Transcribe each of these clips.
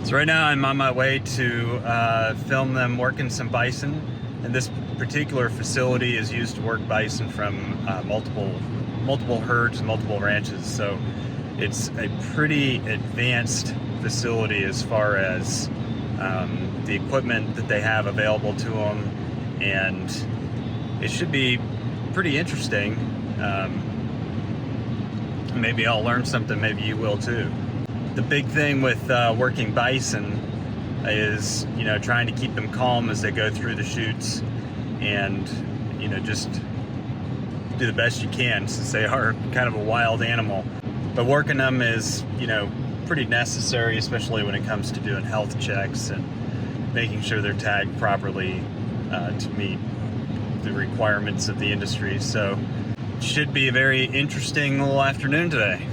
So right now I'm on my way to film them working some bison, and this particular facility is used to work bison from multiple herds, multiple ranches. So it's a pretty advanced facility as far as the equipment that they have available to them, and it should be pretty interesting. Maybe I'll learn something, maybe you will too. The big thing with working bison is, trying to keep them calm as they go through the chutes, and, just do the best you can since they are kind of a wild animal. But working them is, pretty necessary, especially when it comes to doing health checks and making sure they're tagged properly to meet the requirements of the industry. So it should be a very interesting little afternoon today.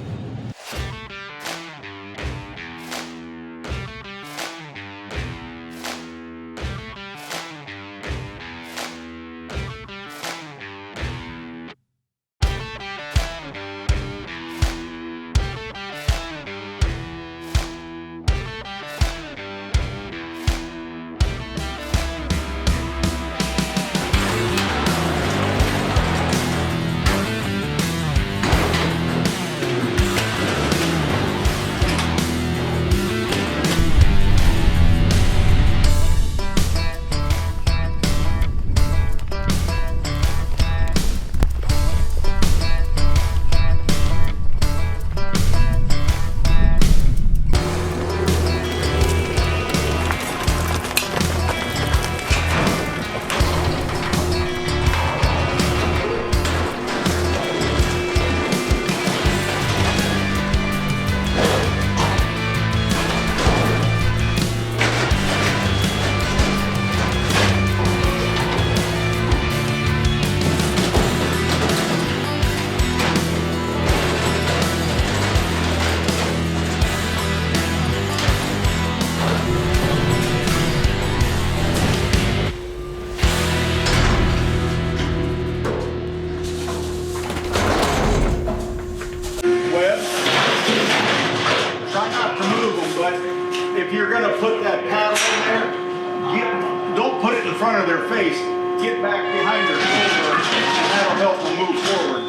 If you're going to put that paddle in there, don't put it in front of their face. Get back behind their shoulder, and that'll help them move forward.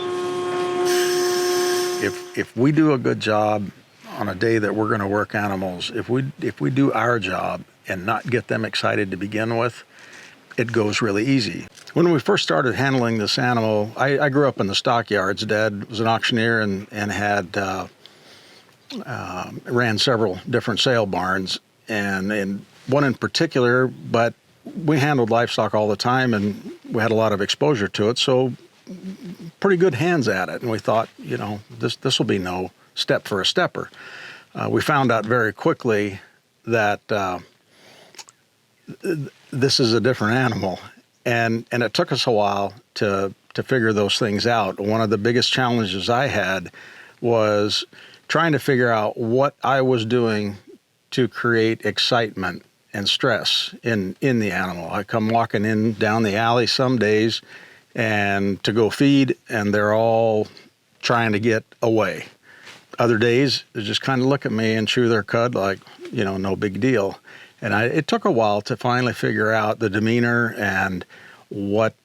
If we do a good job on a day that we're going to work animals, if we do our job and not get them excited to begin with, it goes really easy. When we first started handling this animal, I grew up in the stockyards. Dad was an auctioneer and had ran several different sale barns, and one in particular, but we handled livestock all the time and we had a lot of exposure to it, so pretty good hands at it. And we thought, this will be no step for a stepper. We found out very quickly that this is a different animal, and it took us a while to figure those things out. One of the biggest challenges I had was trying to figure out what I was doing to create excitement and stress in the animal. I come walking in down the alley some days and to go feed, and they're all trying to get away. Other days, they just kind of look at me and chew their cud like, no big deal. And it took a while to finally figure out the demeanor and what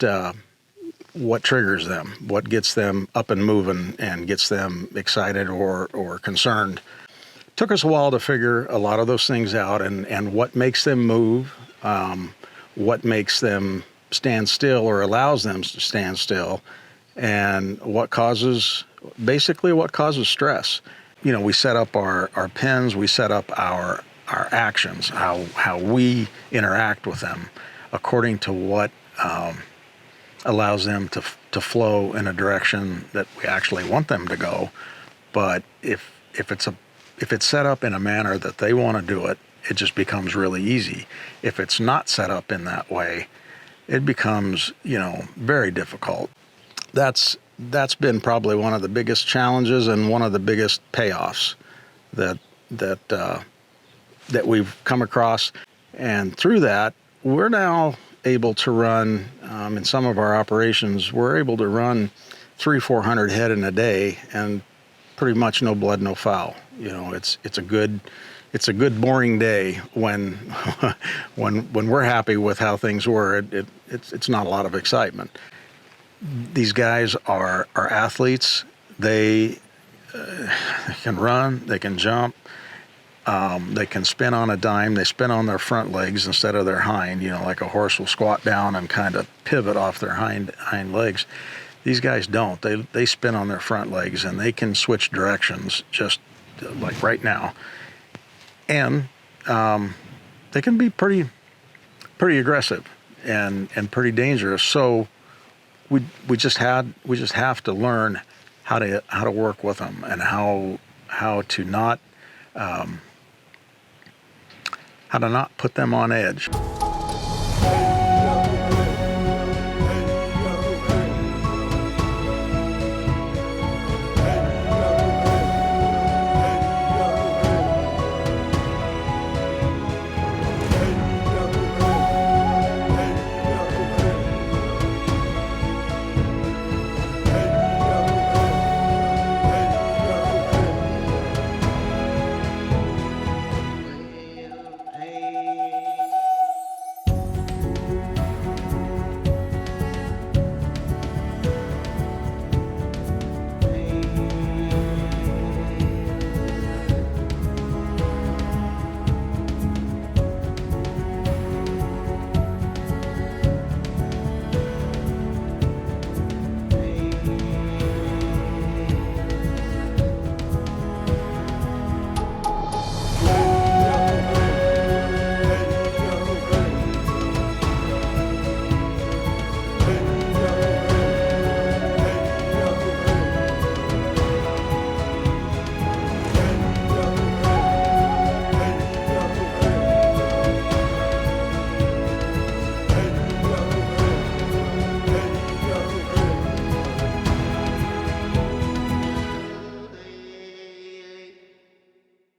triggers them, what gets them up and moving and gets them excited or concerned. Took us a while to figure a lot of those things out, and what makes them move, what makes them stand still or allows them to stand still, and what causes stress. We set up our pens, we set up our actions, how we interact with them according to what allows them to flow in a direction that we actually want them to go. But if it's set up in a manner that they want to do it, it just becomes really easy. If it's not set up in that way, it becomes, very difficult. That's been probably one of the biggest challenges and one of the biggest payoffs that we've come across. And through that, we're now able to run, in some of our operations, we're able to run 300-400 head in a day and pretty much no blood, no foul. It's a good it's a good boring day when when we're happy with how things were. It's not a lot of excitement. These guys are athletes. They can run, they can jump, they can spin on a dime. They spin on their front legs instead of their hind. You know, like a horse will squat down and kind of pivot off their hind legs. These guys don't. They spin on their front legs, and they can switch directions just like right now. And they can be pretty aggressive and pretty dangerous. So we just have to learn how to work with them, and how to not put them on edge.